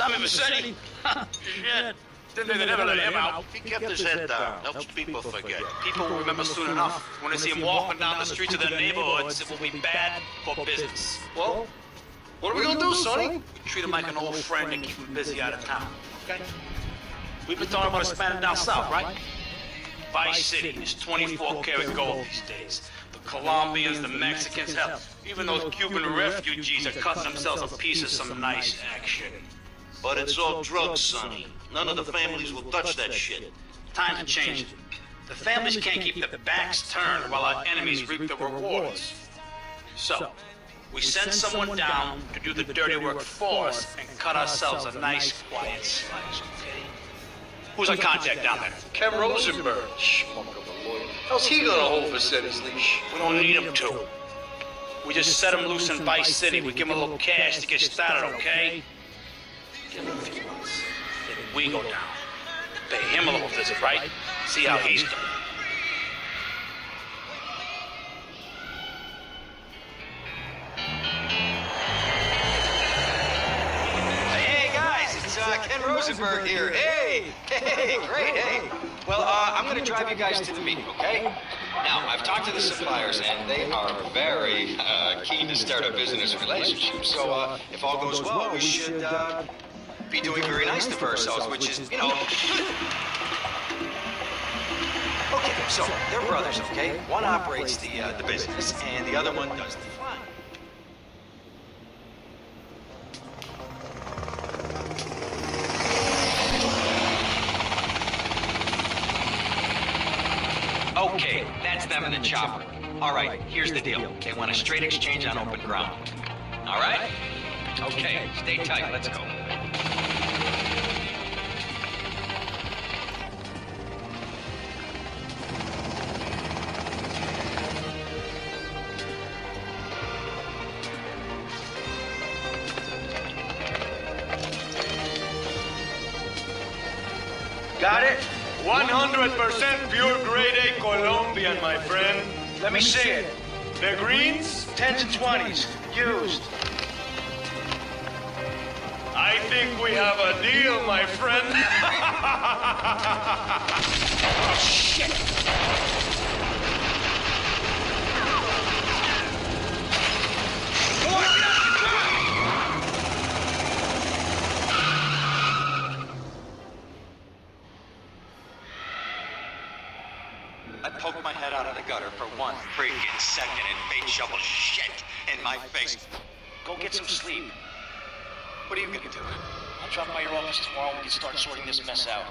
Tommy Vercetti? Shit. Didn't think they'd ever let him out. He kept his head down. Helps people forget. People will remember soon enough. When they see him walking down the streets of their neighborhoods, it will be bad for business. Well, what are we gonna do, Sonny? Treat him like an old friend and keep him busy out of town, okay? We've been talking about expanding down south, right? Vice City is 24 karat gold these days. The Colombians, the Mexicans, hell, even those Cuban refugees are cutting themselves a piece of some nice action. But it's all drugs, Sonny. None of the families will touch that shit. Times are changing. The families can't keep their backs turned while our enemies reap the rewards. So, we send someone down to do the dirty work for us and cut ourselves a nice, quiet slice, okay? Who's our contact down there? Ken Rosenberg. Schmuck of a lawyer. How's he gonna hold Vercetti's leash? We don't need him to. We just set him loose in Vice City. We give him a little cash to get started, okay? Give him a few months. Then we go down. Pay him a little visit, right? See how he's doing. Hey guys, it's Ken Rosenberg here. Hey, great, hey. Well, I'm gonna drive you guys to the meeting, okay? Now, I've talked to the suppliers, and they are very keen to start a business relationship. So, if all goes well, we should be doing very nice to ourselves, which is, you know. Okay, so they're brothers, okay? One operates the business, and the other one does the flying. Okay, that's them in the chopper. All right, here's the deal. They want a straight exchange on open ground. All right? Okay, stay tight. Let's go. Got it? 100% pure grade A Colombian, my friend. Let me see it. The greens, 10s and 20s. Used. I think we have a deal, my friend. Oh, shit! I poked my head out of the gutter for one freaking second and fate shoveled shit in my face. Go get some sleep. What are you gonna do? I'll drop by your office tomorrow and we can start sorting this mess out.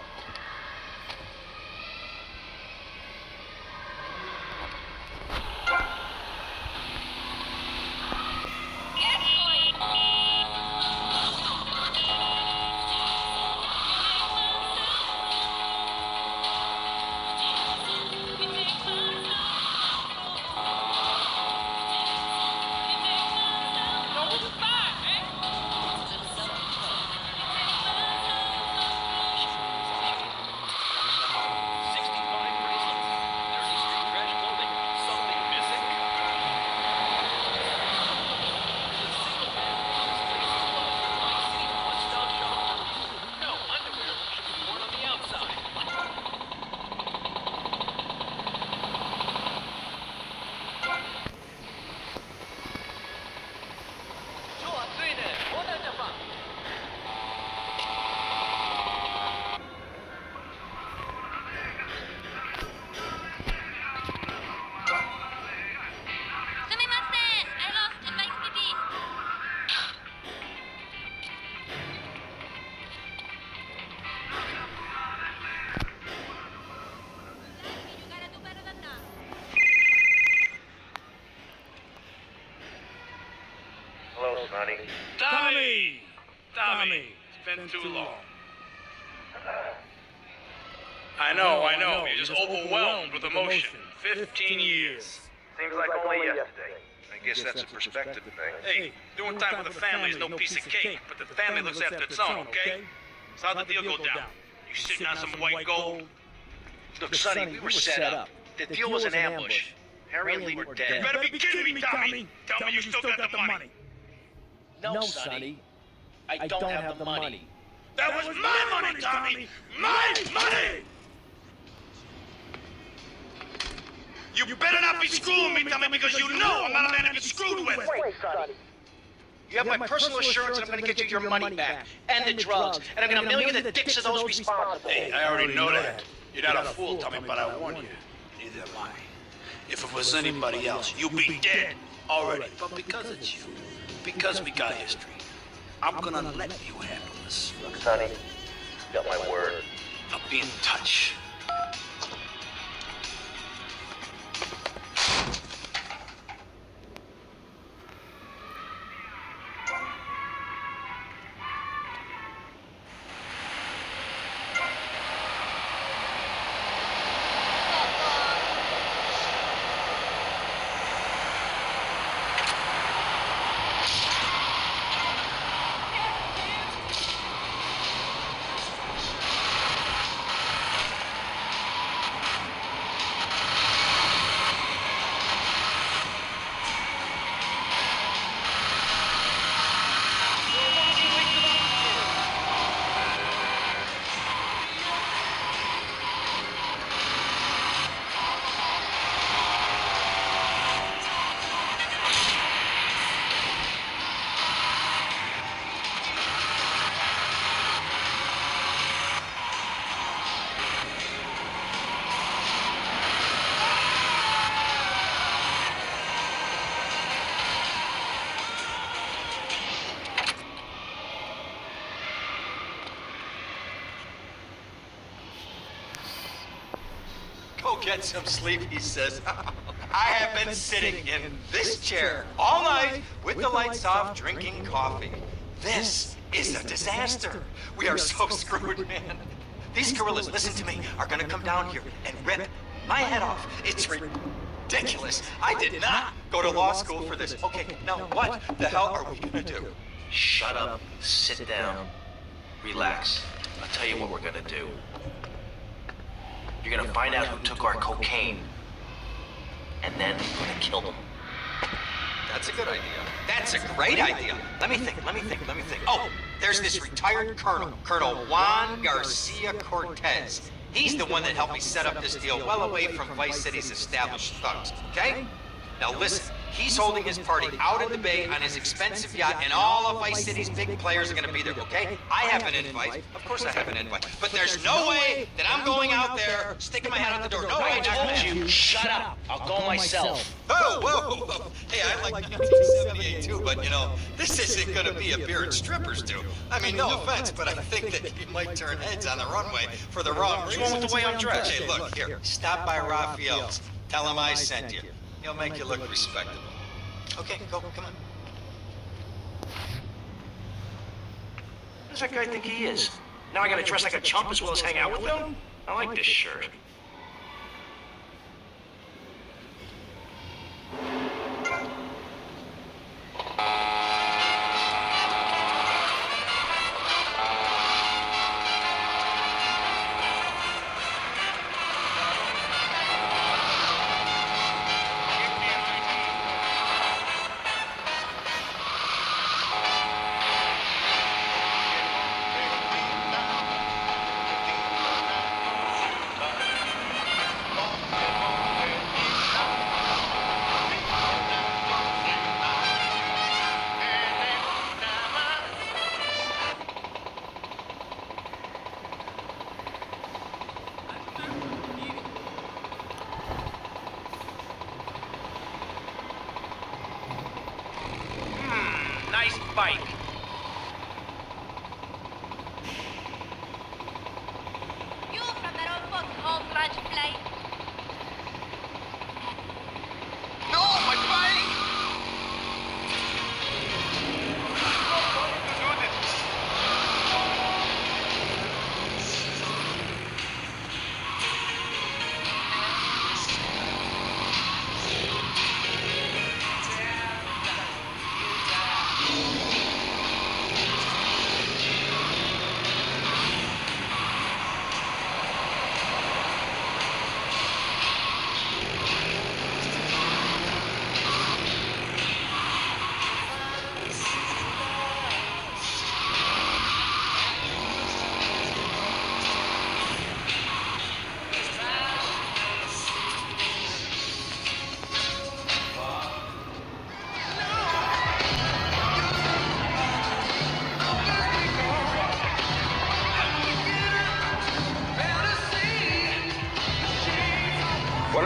Tommy! Tommy! It's been too long. I know. You're just overwhelmed with emotion. 15 years. Seems like only yesterday. I guess that's a perspective thing. Hey, doing time for the family is no piece of cake, but the family looks after its own, okay? So how'd the deal go down? You sitting on some white gold? Look, Sonny, we were set up. The deal was an ambush. Harry and Lee were You dead. better be kidding me, Tommy! Tell me you still got the money! No, Sonny. I don't have the money. That was my money, Tommy! My money! You better not be screwing me, Tommy, because you know I'm not a man to get screwed with. You have my personal assurance that I'm gonna get you your money back. And the drugs. And I'm gonna mail you the dicks of those responsible. Hey, I already know that. You're not a fool, Tommy, but I warn you. Neither am I. If it was anybody else, you'd be dead already. But because it's you, because we got history, I'm gonna let you handle this. Look, Sonny, you got my word. I'll be in touch. Go get some sleep, he says. I have been sitting in this chair all night with the lights off, drinking coffee. This is a disaster. We are so screwed, man. These gorillas, listen to me, are gonna come down here and rip my head off. It's ridiculous. I did not go to law school for this. Okay, now what the hell are we gonna do? Shut up, sit down, relax. I'll tell you what we're gonna do. You're gonna find out who took our cocaine, and then we're gonna kill them. That's a good idea. That's a great idea. Let me think. Oh, there's this retired colonel, Colonel Juan Garcia Cortez. He's the one that helped me set up this deal well away from Vice City's established thugs, okay? Now listen, he's holding his party out at the bay on his expensive yacht, and all of Vice City's big players are gonna be there, okay? I have an invite. Of course I have an invite. But there's no way that I'm going out there, sticking my head out the door. No way, I not told gonna you, shut up. I'll go myself. Oh, whoa. Hey, I like 1978 too, but you know, this isn't gonna be a beer and strippers do. I mean, no offense, but I think that you might turn heads on the runway for the wrong reason. What's wrong with the way I'm dressed? Hey, look, here, stop by Raphael's. Tell him I sent you. He'll make you look respectable. Okay, go, come on. Who does that guy think he is? Now I gotta dress like a chump as well as hang out with him? I like this shirt. Nice bike. You from that old fucking home grudge flight. No, my bike!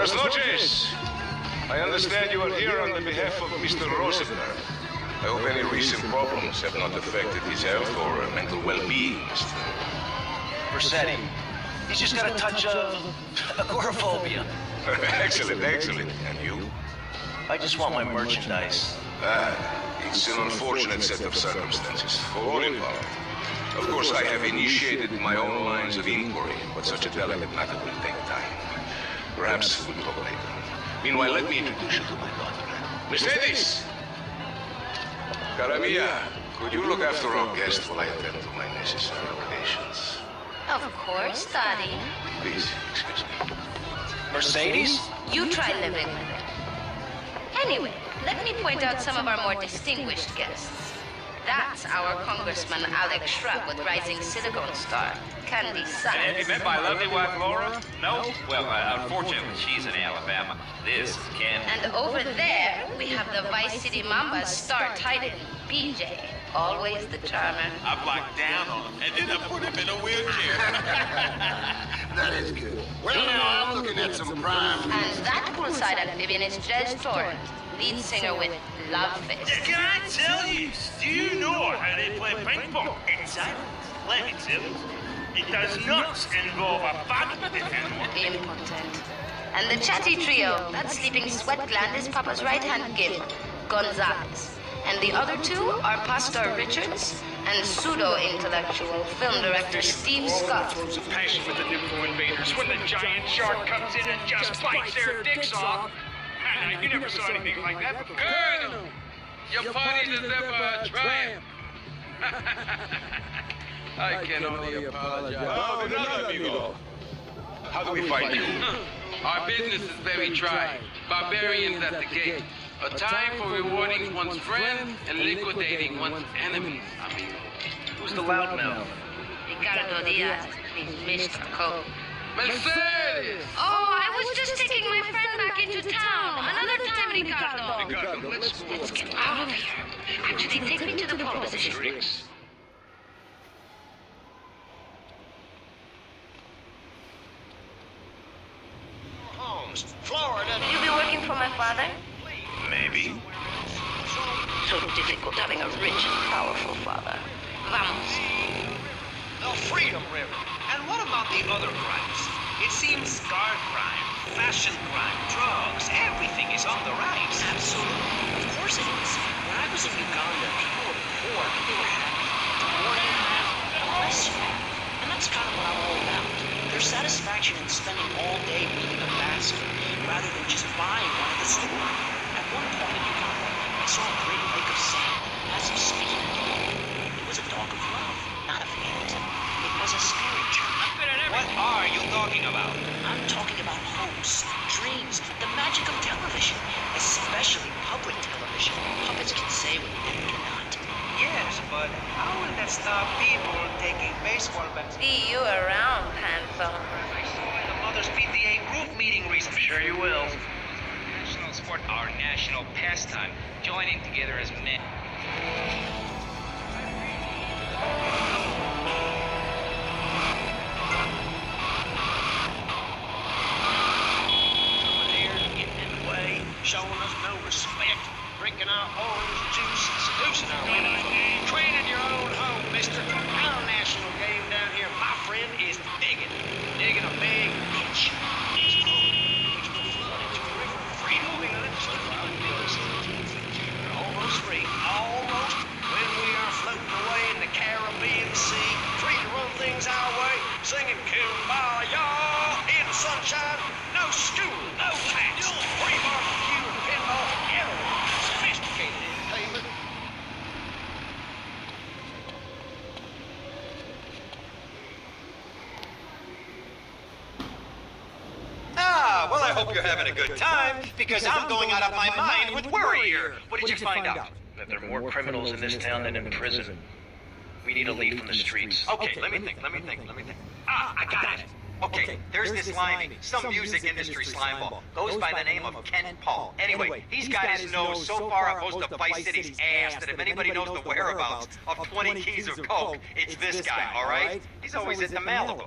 Buenas noches. I understand you are here on the behalf of Mr. Rosenberg. I hope any recent problems have not affected his health or mental well-being, Mr. Vercetti. He's just got a touch of agoraphobia. Excellent, excellent. And you? I just want my merchandise. It's an unfortunate set of circumstances for all involved. Of course, I have initiated my own lines of inquiry, but such a delicate matter will take time. Perhaps we'll talk later. Meanwhile, let me introduce you to my daughter. Mercedes! Cara mia, could you look after our guest while I attend to my necessary obligations? Of course, Daddy. Please, excuse me. Mercedes? You try living with it. Anyway, let me point out some of our more distinguished guests. That's our Congressman Alex Shrub with Rising Silicon Star, Candy Have you Science. met my lovely wife, Laura? No? Well, unfortunately, she's in Alabama. This is Ken. And over there, we have the Vice City Mamba's star titan, BJ. Always the charmer. I blocked down on him, and then I put him in a wheelchair. That is good. Well, now I'm looking at some prime. And that poolside amphibian is Jez Torrent, lead singer with Love Fist. Can I tell you? Do you know how they play paintball? In silence. Let me tell you. It does not involve a body and Impotent. And the chatty trio, that sleeping sweat gland is Papa's right-hand gimp, Gonzalez. And the other two are Pastor Richards and pseudo-intellectual film director Steve Scott. throws a passion with the Nippo invaders when the giant shark comes in and just bites their dicks off. You never saw anything like that before. Colonel, your party deserve a triumph. I can only apologize. Oh, de nada, amigo. How do we find you? Our business is very trying. Barbarians at the gate. A time for rewarding one's friends and liquidating one's enemies, amigo. Who's the loudmouth? Ricardo Diaz, Mr. Cole. Mercedes! Oh, I was just taking my friend back into town. Another time, Ricardo. Ricardo, Let's get out of here. Actually, take me to the pole position. Holmes, Florida. You be working for my father? Maybe. So difficult having a rich and powerful father. Vamos. The Freedom River. And what about the other crimes? It seems guard crime, fashion crime, drugs, everything is on the rise. Absolutely. Of course it is. When I was in Uganda, people were poor, but they were happy. The more you have, the less you have. And that's kind of what I'm all about. There's satisfaction in spending all day weaving a basket, rather than just buying one at the store. At one point in Uganda, I saw a great lake of sand as if speaking to me. It was a dog of love, not of hate. It was a spirit journey. What are you talking about? I'm talking about hopes, dreams, the magic of television, especially public television. Puppets can say what men cannot. Yes, but how will that stop people taking baseball bats? See you around, handsome. I saw in the Mother's PTA group meeting recently. Sure you will. National sport, our national pastime, joining together as men. Showing us no respect, drinking our orange juice, seducing our women, training your own home, mister. Our national game down here, my friend, is digging a big ditch. It's cool, which will flood into a river of freedom. We're almost free, almost. When we are floating away in the Caribbean Sea, free to run things our way, singing Kumbaya in the sunshine. No school, no tax, free barbecue and pinball, everything. Sophisticated entertainment. Well, I hope you're having a good time, because I'm going out of my mind with worry here. What did you find out? That there are more criminals in this town than in prison. We need a lead from the streets. Okay, let me think. Ah, I got it. Okay, there's this limey, some music industry slimeball. Goes by the name of Ken Paul. Anyway, he's got his nose so far up most of Vice City's ass that if anybody knows the whereabouts of 20 keys of coke, it's this guy, all right? He's always at the Malibu.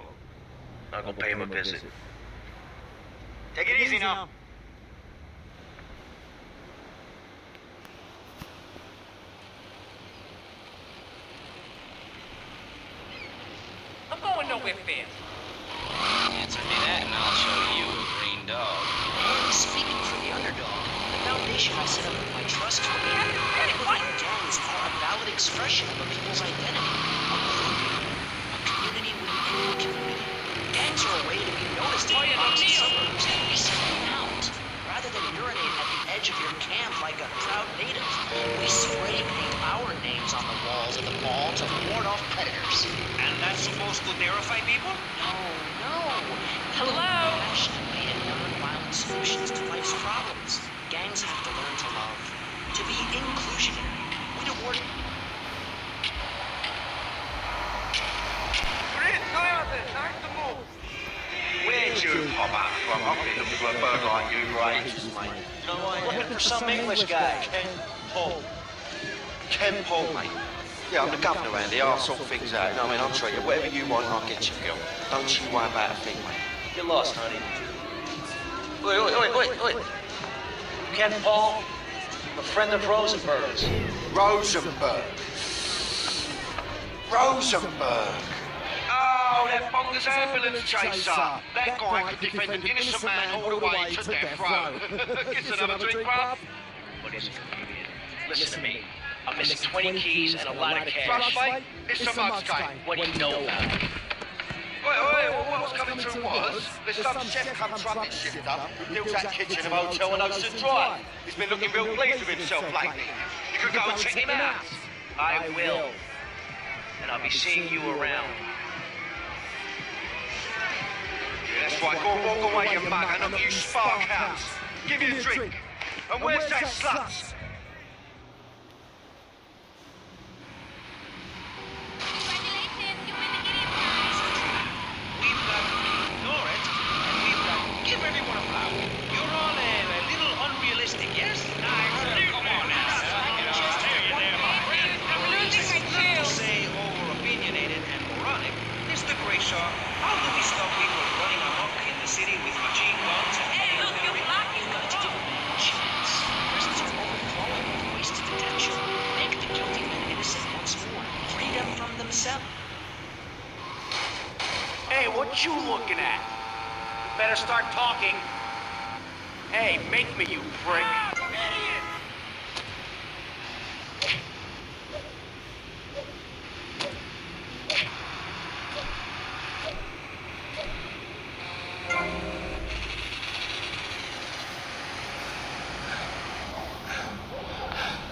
I'll go pay him a visit. Take it easy now. I'm going nowhere fast. Answer me that and I'll show you a green dog. Speaking for the underdog, the foundation I set up with my trust fund, neighborhood gangs are a valid expression of a people's identity. A community within a community. Gangs are a way to be noticed in the box suburbs and we send them out. Rather than urinate at the edge of your camp like a proud native, we spray paint our names on the walls of the mall to ward off predators. And that's supposed to terrify people? No. Hello? Passionately and non-violent solutions to life's problems. Gangs have to learn to love, to be inclusionary. We'd award. Where'd you pop up from? I've been looking for a bird like you for ages, mate. You know what? Looking for some English guy. Ken Paul. Ken Paul, mate. Yeah, I'm the governor around here. I'll sort things out. You know what I mean? I'll treat you. Whatever you want, I'll get you, girl. Don't you worry about a thing, mate. You're lost, honey. Wait. Ken Paul, a friend of Rosenberg's. Rosenberg. Oh, that bogus ambulance chaser. That guy could defend an innocent man all the way to death row. Get another drink, bruv. What is it, comedian? Listen to me. I'm missing 20 keys and a lot of cash. Rush, mate. It's a mug's game. What do you know about it? Wait, what was coming through was, there's some chef come trumpet shifter who built that kitchen of a hotel on Ocean Drive. He's been looking real pleased with himself lately. You could go and check him out. I will. And I'll be seeing you around. Yeah, that's right, go walk away, you mug, and look, you spark house. Give me a drink. And where's that slut? We've got ignore it, and we've got give everyone a flower. You're all a little unrealistic, yes? Come on now. I'm losing my chill. Say over-opinionated and moronic. Mr. Grayshaw, how do we stop people running amok in the city with machine guns and... Hey, look, you're blocking them. To give them a chance. Prisons are overflowing with wasted potential. Make the guilty men innocent once more. Free them from themselves. Hey, what you looking at? You better start talking. Hey, make me, you prick.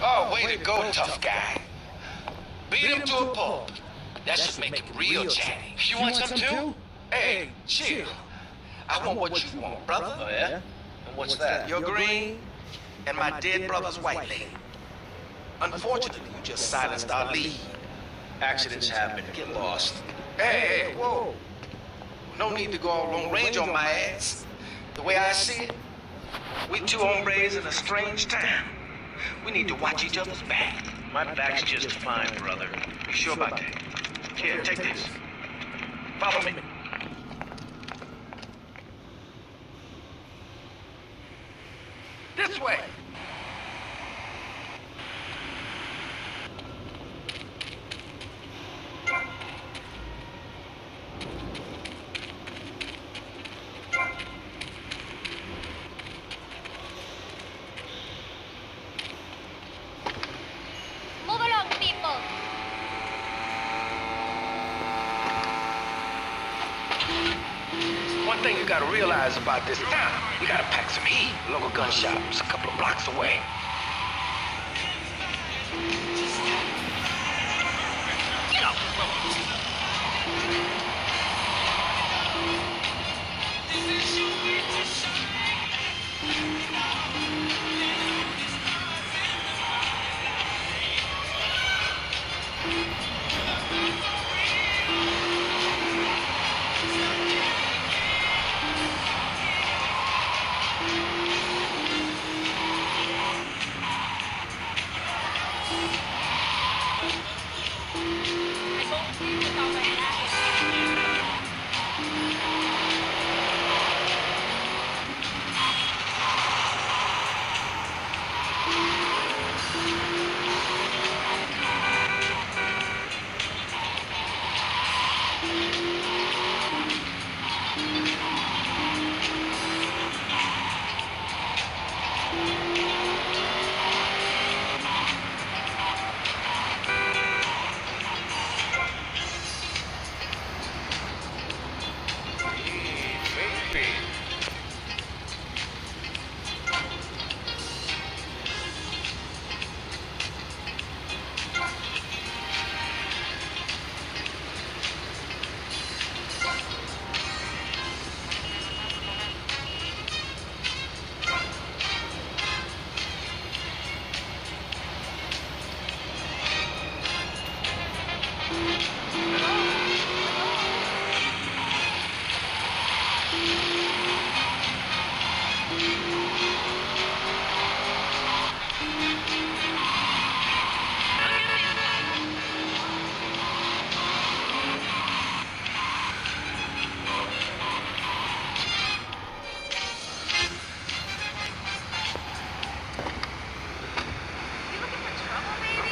Oh, way to go, tough guy. Beat him to a pulp. That should make him real chatty. You want some too? Hey, chill. I want what you want, brother. Oh, yeah? And what's that? Your green and my dead brother's white lady. Unfortunately, you just silenced our lead. Accidents happen. Get lost. Hey, whoa. No need to go all long range on my ass. The way I see it, we two hombres in a strange town. We need to watch each other's back. My back's just fine, brother. You sure about that? Here, take this. Follow me. This way. Move along, people. One thing you gotta realize about this town, we gotta pack some heat. Local gun shop's a couple of blocks away. Get up,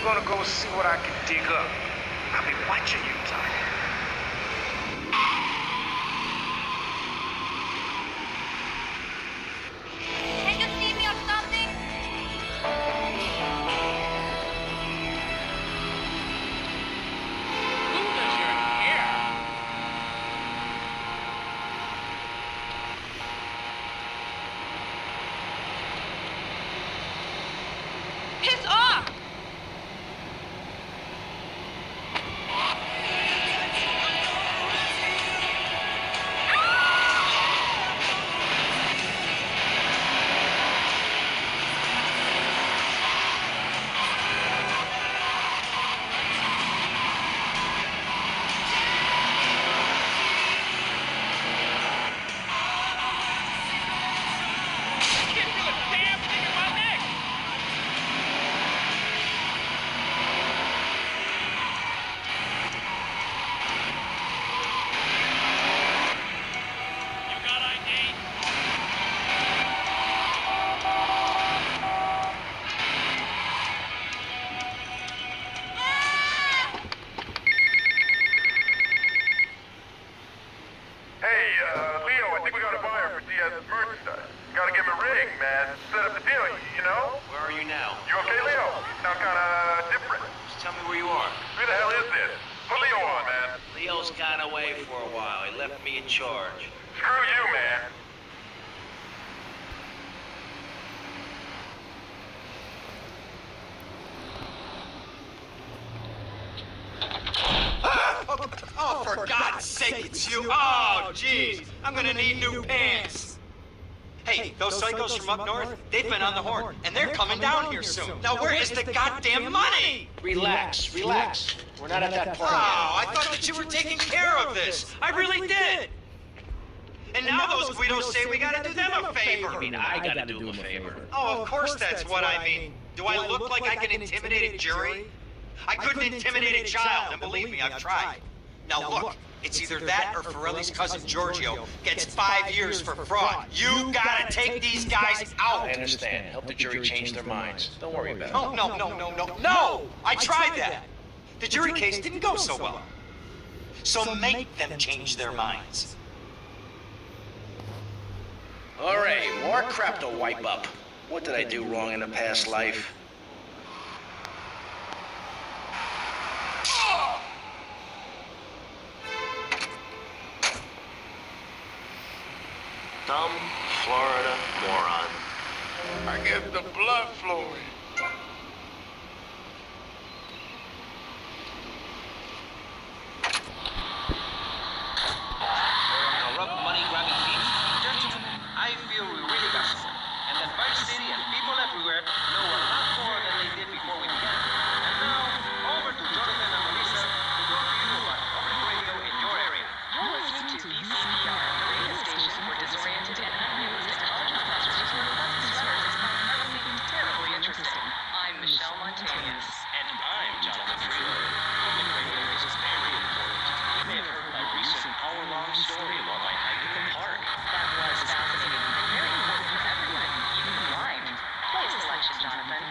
gonna go see what I can dig up. I've been watching you, Tony. Can you see me or something? Who does your hair? Piss off! Can't do a damn thing in my neck! You got ID? Hey, Leo, I think we got a buyer for Diaz's merchandise. Gotta give him a ring, man. Set up the deal, you know? Where are you now? You okay, Leo? You sound kinda different. Just tell me where you are. Who the hell is this? Put Leo on, man. Leo's gone away for a while. He left me in charge. Screw you, man. Oh, for God's sake, it's you! Oh, jeez, I'm gonna need new pants. Hey, those psychos from up north, they've been on the horn, and they're coming down here soon. Now, where is the goddamn money? Relax, relax. We're not at that Oh, point I thought that you were taking care of this. I really did. And now those Guidos say we gotta do them a favor. I mean, I gotta do them a favor. Oh, of course that's what I mean. Do I look like I can intimidate a jury? I couldn't intimidate a child, and believe me, I've tried. Now look, it's either that or Forelli's cousin Giorgio gets 5 years for fraud. You gotta take these guys out. I understand. Help the jury change their minds. Don't worry about it. No! I tried that. The jury case didn't go so well. So make them change their minds. All right, more crap to wipe up. What did I do wrong in a past life? Dumb Florida moron. I guess the blood flowing. Corrupt money-grabbing thief? Gentlemen, I feel we really got some. And that Vice City and people everywhere know a lot more than they did before we began. And now, over to Jonathan and Melissa to talk to you about public radio in your area. You're listening to VCPR, the radio station for disoriented and unrealistic college professors who are sweaters is primarily terribly interesting. I'm Michelle Montañez. And I'm Jonathan Freeland. Public radio is very important. You may have heard my recent hour-long story about my hike in the park. That was fascinating. Very important for everyone, even the blind. Play a selection, Jonathan.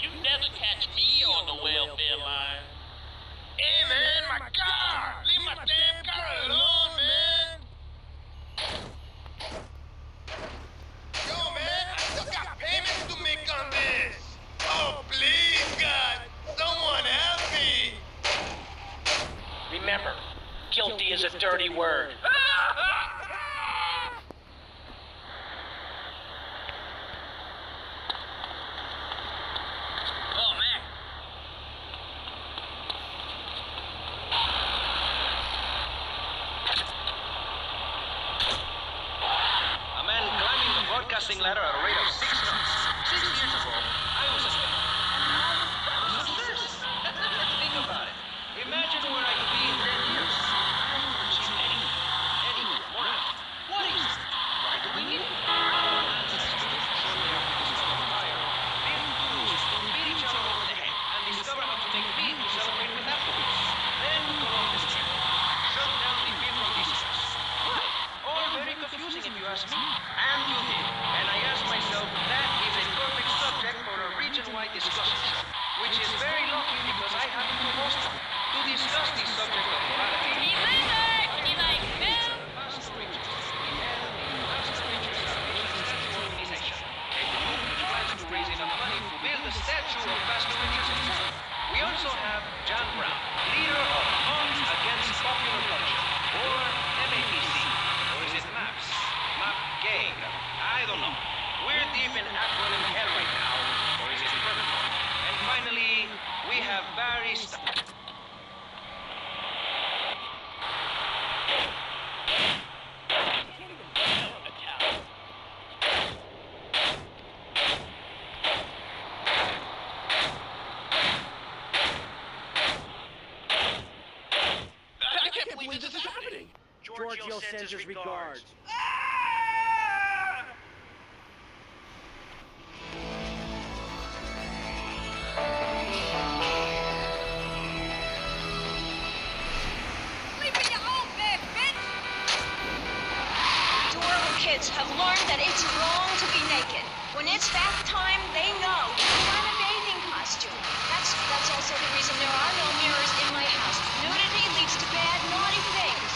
You never catch me on the welfare line. Hey, man, my car! Leave my damn car alone, man! Yo, man, I still got payments to make on this! Oh, please, God! Someone help me! Remember, guilty is a dirty word. Oh, man. bouncing ladder at a rate of 6 knots. 6 years ago, I was a spy. And now, listen to this. Think about it. Imagine where I could be in 10 years. I haven't seen anyone. What is it? Why do we need it? Our ancestors, shortly after this fire, built tools to beat each other over the head and discover how to make meat to celebrate with afterwards. Then Columbus came. Shut down the people distress. Why? All very confusing if you ask me. And you did. And I asked myself, that is a perfect subject for a region-wide discussion show. Which is very lucky because I happen to host one. To discuss the subject of morality. Pastor Richards. Pastor Richards Salvation Statue Organization. A group which plans to raise enough money to build a statue of Pastor Richards himself. We also have John Brown, leader of Arms Against Popular Culture, or MAPC, or is it MAPS? MAP Gay? I don't know. We're deep in acronym hell right now, or is it purgatory? And finally, we have Barry I can't believe this is happening. Giorgio sends his regards. Adorable kids have learned that it's wrong to be naked. When it's bath time, they know. Put on a bathing costume. That's also the reason there are no mirrors in my house. Nudity leads to bad, naughty things.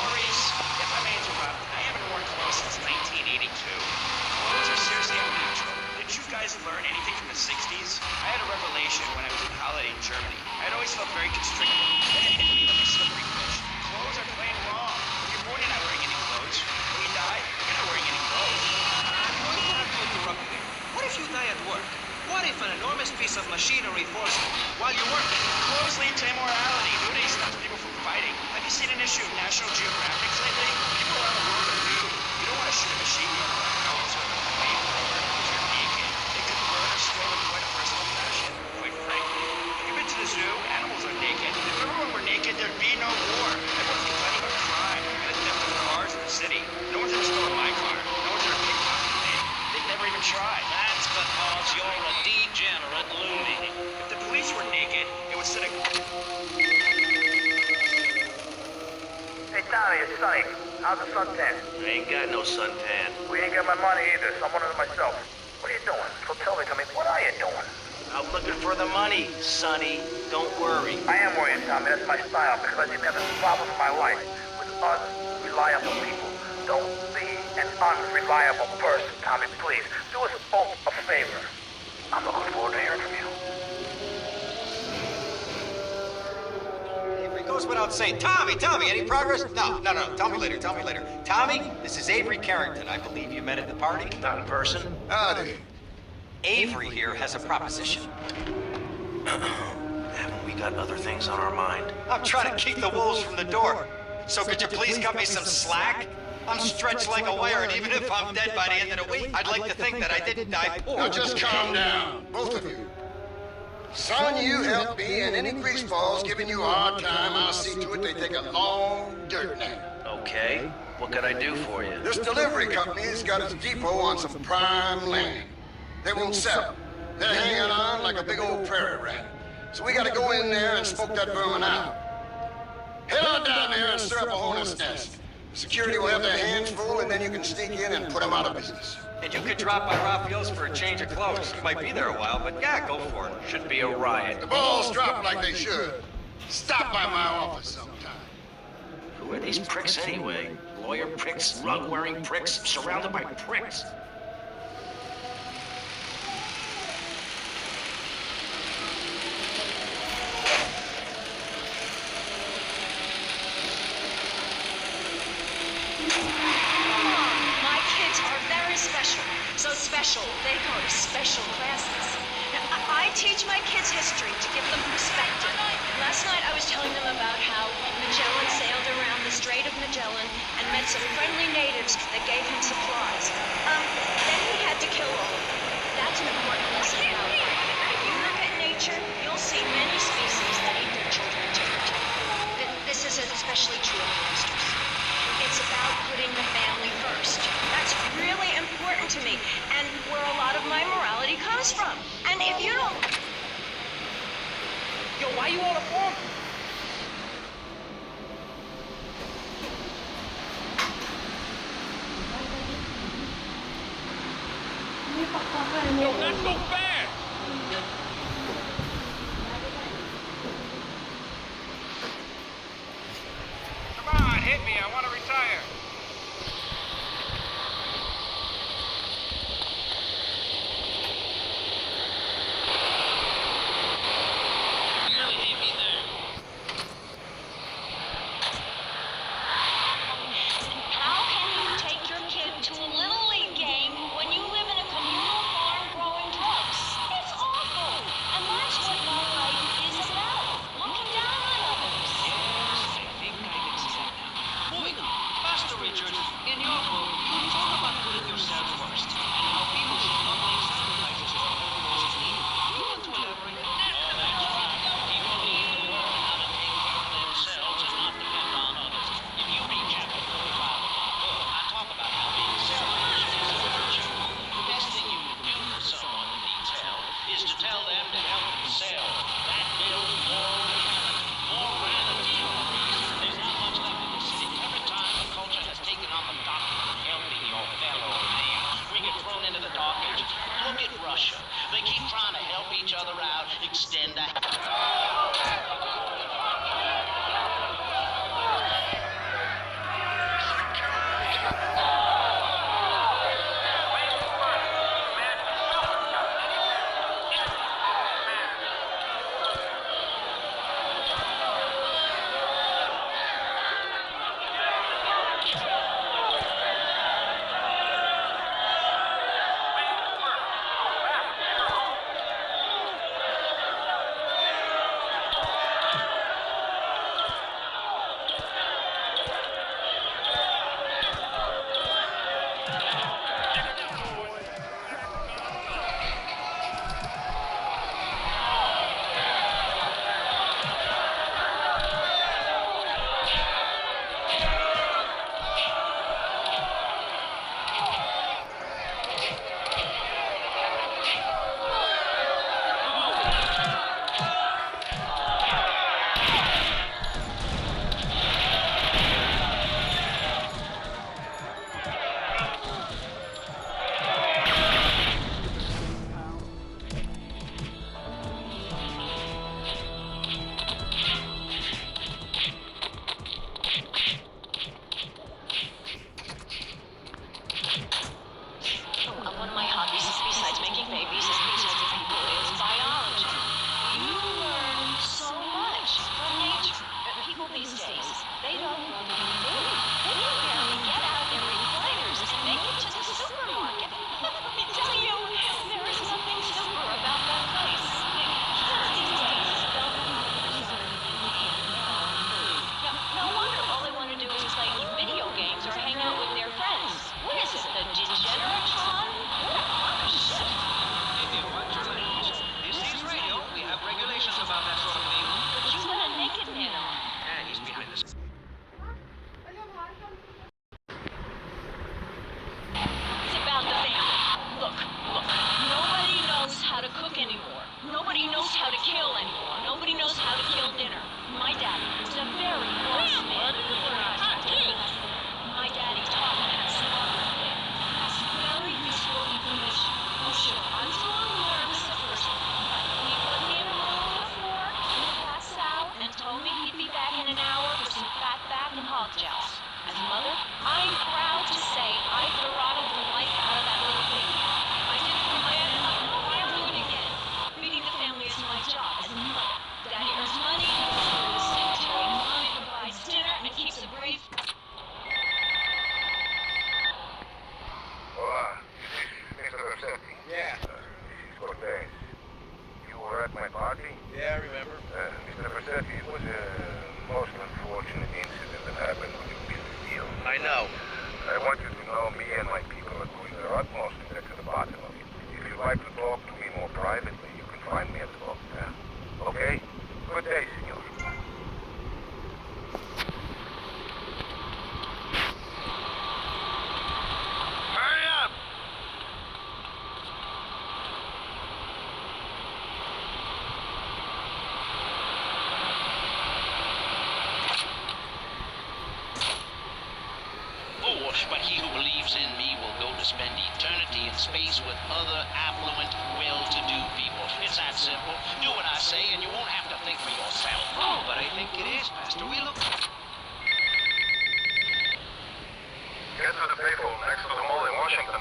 Maurice, if I may interrupt, I haven't worn clothes since 1982. Clothes are seriously unnatural. Did you guys learn anything from the 60s? I had a revelation when I was on holiday in Germany. I'd always felt very constricted. Then it hit me like a slippery fish. Clothes are plain wrong. When you're born, you're not wearing any clothes. When you die, you're not wearing any clothes. I'm going to have to interrupt you. What if you die at work? What if an enormous piece of machinery falls while you're working? Clothes lead to immorality. Nudity stops people from fighting. Have you seen an issue of National Geographic lately? People around the world are nude. You don't want to shoot a machine gun or a house or a maid rover because you're naked. It could burn or spoil in quite a personal fashion, quite frankly. Have you been to the zoo? Animals are naked. If everyone were naked, there'd be no war. Everyone's complaining about crime and the theft of cars in the city. No one's ever stolen my car. No one's ever pickpocketed me. They've never even tried. That's because you're a degenerate loony. If the police were naked, it would set a... Hey, Tommy, it's Sonny. How's the suntan? I ain't got no suntan. We ain't got my money either, so I'm one of them myself. What are you doing? So tell me, what are you doing? I'm looking for the money, Sonny. Don't worry. I am worried, Tommy. That's my style, because you've got this problem in my life with unreliable people. Don't be an unreliable person, Tommy, please. Do us both a favor. I'm looking forward to hearing from you. It goes without saying. Tommy, any progress? No. Tell me later. Tommy, this is Avery Carrington. I believe you met at the party. Not in person. Howdy. Avery here has a proposition. Haven't we got other things on our mind? I'm trying to keep the wolves from the door. So could you please cut me some slack? I'm stretched like a wire, and even if I'm dead by the end of the week, I'd like to think that I didn't die poor. Now just calm down, both of you. Son, you help me, and any greaseballs giving you a hard time, I'll see to it they take a long dirt nap. Okay. What can I do for you? This delivery company's got its depot on some prime land. They won't sell. They're hanging on like a big old prairie rat. So we gotta go in there and smoke that vermin out. Head on down there and stir up a hornet's nest. Security will have their hands full, and then you can sneak in and put them out of business. And you could drop by Raphael's for a change of clothes. You might be there a while, but yeah, go for it. Should be a riot. The balls drop like they should. Stop by my office sometime. Who are these pricks anyway? Lawyer pricks, rug-wearing pricks, surrounded by pricks. My kids are very special. So special, they go to special classes. Now, I teach my kids history to give them perspective. Last night I was telling them about how Magellan sailed around the Strait of Magellan and met some friendly natives that gave him supplies. Then he to kill all of them. That's an important lesson about life. If you look at nature, you'll see many species that eat their children to protect. This is especially true of monsters. It's about putting the family first. That's really important to me, and where a lot of my morality comes from. And if you don't... Yo, why you all informed? Yo, not so fast! Come on, hit me. I want to retire. How can you take your kid to a Little League game when you live in a communal farm growing drugs? It's awful. And that's what my life is about. Looking down on others. Yes, I think I can see that now. Moving on. Pastor Richards, in your book, you talk about putting yourself first and how people should not make sacrifices for those in need. You want to elaborate on that? Oh, that's right. People need to learn how to take care of themselves and not depend on others. If you read chapter 45 of my book, I talk about how being selfish is a virtue. The best thing you can do for someone who needs help is to tell them to help themselves. That builds moral character. Morality. There's not much left in the city. Every time a culture has taken on the doctrine of helping your fellow man, we get thrown into the dark ages. Look at Russia. They keep trying to help each other out, extend a One of my hobbies, besides making babies, is besides the people, is biology. You learn so much from nature. People these days, they don't run any food. They can barely get out their recliners and make it to the supermarket. Let me tell you, there is nothing super about that place. Kids these days don't no wonder all they want to do is play video games or hang out with their friends. What is it, the Degeneratron? What a crock of shit. If you watch your language, this is radio. We have regulations about that sort of thing. But you got a naked man on. And he's behind the screen. It's about the family. Look. Nobody knows how to cook anymore. Nobody knows how to kill anymore. Nobody knows how to kill dinner. My daddy was a very wise man. My daddy taught me how to swallow. That's very useful information. Oh, sure, I'm still on learn as a person. He put me in a room with a fork and a glass salad and told me he'd be back in an hour for some fat back and hog joust. As a mother, I'm proud to say I throttled the life out of that little baby. I did it for my own life. I'll do it again. Feeding the family is my job as a mother. Daddy earns money, the cemetery, Mommy provides dinner and keeps it brief. Hola, this is Mr. Vercetti. Yeah. This is Cortez. You were at my party? Yeah, I remember. Mr. Vercetti, it was a most unfortunate incident that happened when you built the deal. I know. I want you to know me and my people are doing our their utmost to get to the bottom of it. If you'd like to talk to me more privately, you can find me at the boat now. Okay? Good day, senor. Hurry up! Force, but he who believes in me will go to spend eternity in space with other affluent, well-to-do people. It's that simple. Do what I say and you won't have to think for yourself. Oh, but I think it is, Pastor. We look... Get to the payphone next to the mall in Washington.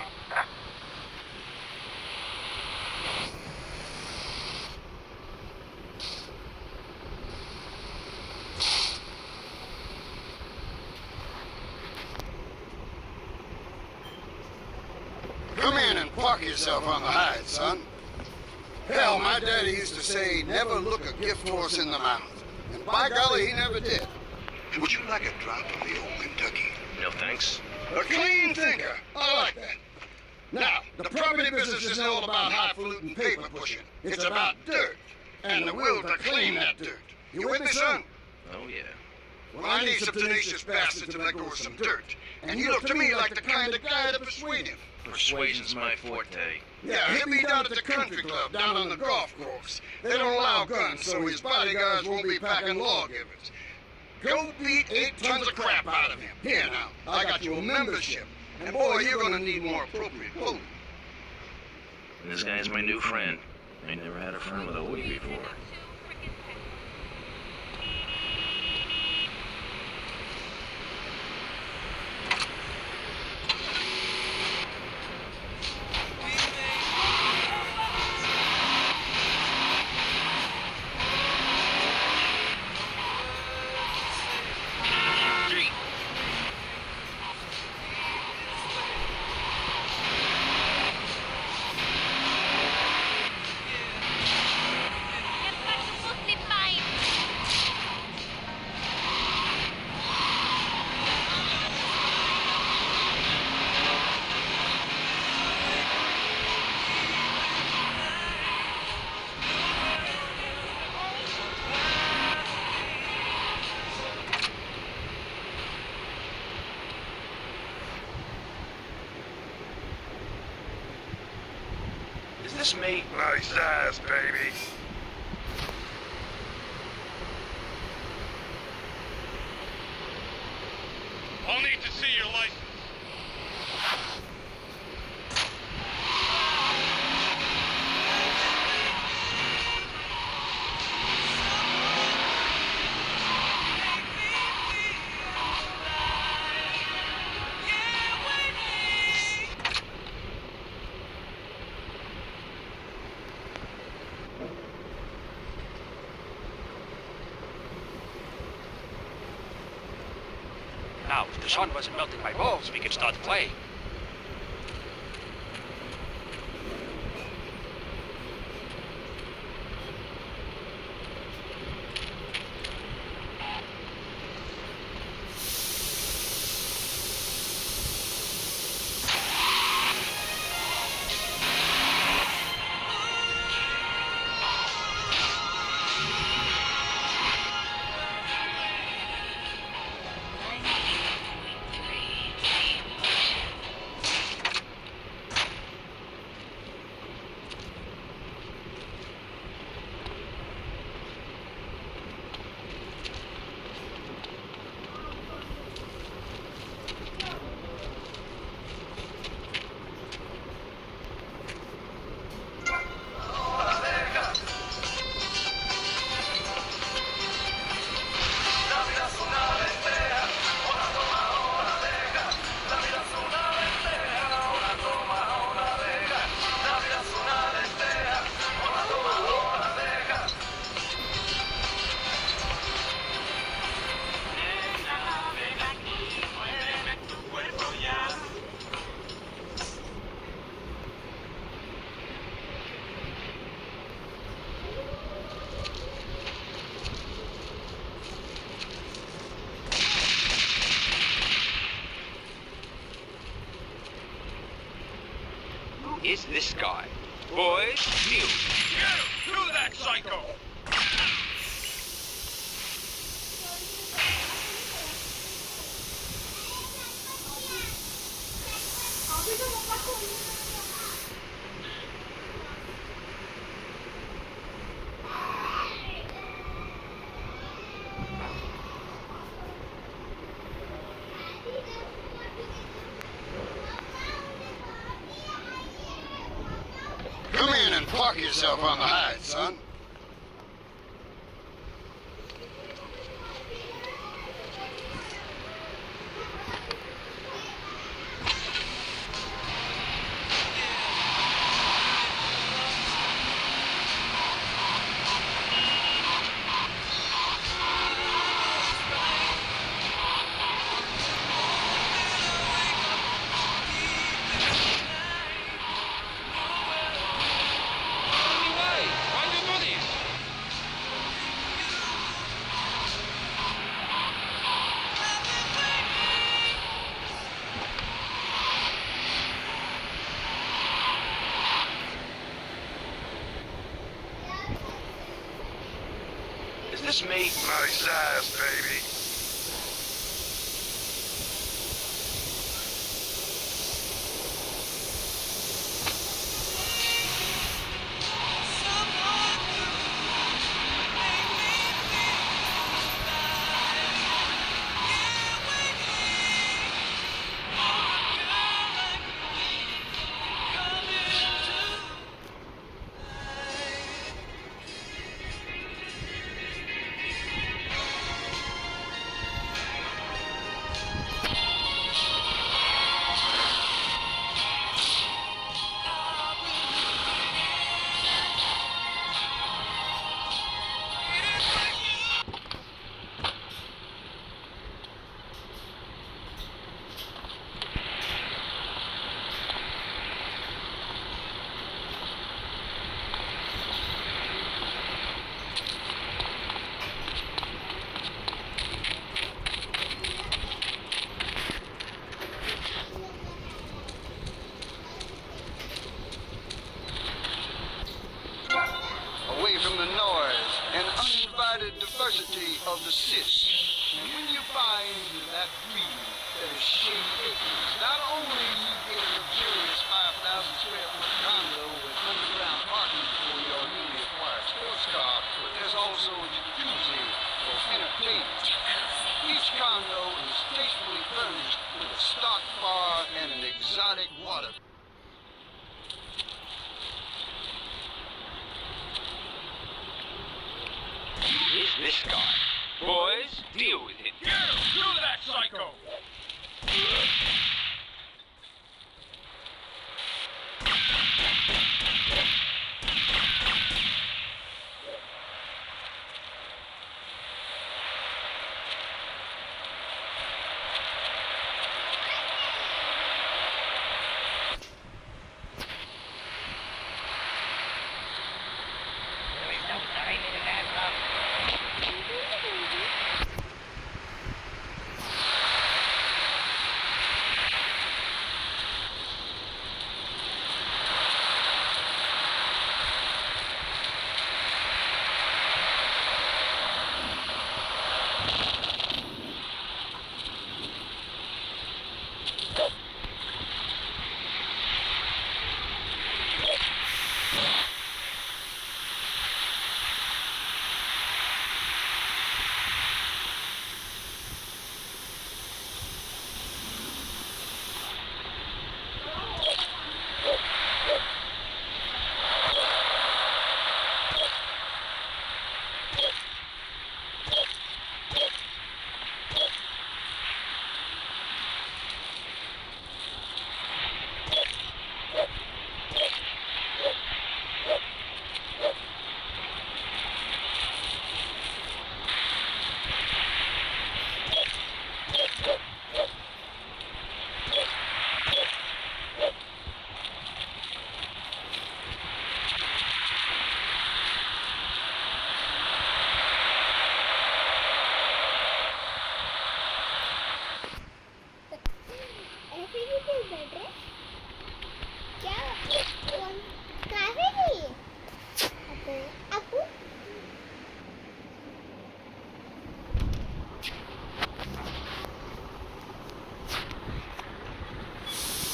Come in and park yourself on the hide, son. Hell, my daddy used to say, never look a gift horse in the mouth. And by golly, he never did. Would you like a drop of the old Kentucky? No thanks. A clean thinker. I like that. Now, the property business isn't all about highfalutin paper pushing. It's about dirt. And the will to claim that dirt. You with me, son? Oh, yeah. Well, I need some tenacious bastard to let go of some dirt. And you look to me like the kind of guy to persuade him. Persuasion's my forte. Yeah, hit me down at the country club, down on the golf course. They don't allow guns, so his bodyguards won't be packing lawgivers. Go beat 8 tons of crap out of him. Here now, I got you a membership. And boy, you're gonna need more appropriate clothing. This guy's my new friend. I never had a friend with a hoodie before. Is this me? Nice ass, baby. I'll need to see your license. Now, if the sun wasn't melting my balls, we could start playing. is this guy? Boys, deal. Get him! Do that, psycho! Come in and park yourself on the hide, son. Is this me? Nice ass, baby. Away from the noise and uninvited diversity of the city. And when you buy into that dream that is shady, not only do you get a luxurious 5,000 square foot condo with underground parking for your newly acquired sports car, but there's also a jacuzzi for entertainment. Each condo is tastefully furnished with a stock bar and an exotic water. Is this guy? Boys, deal with it. Get him! Do that, psycho!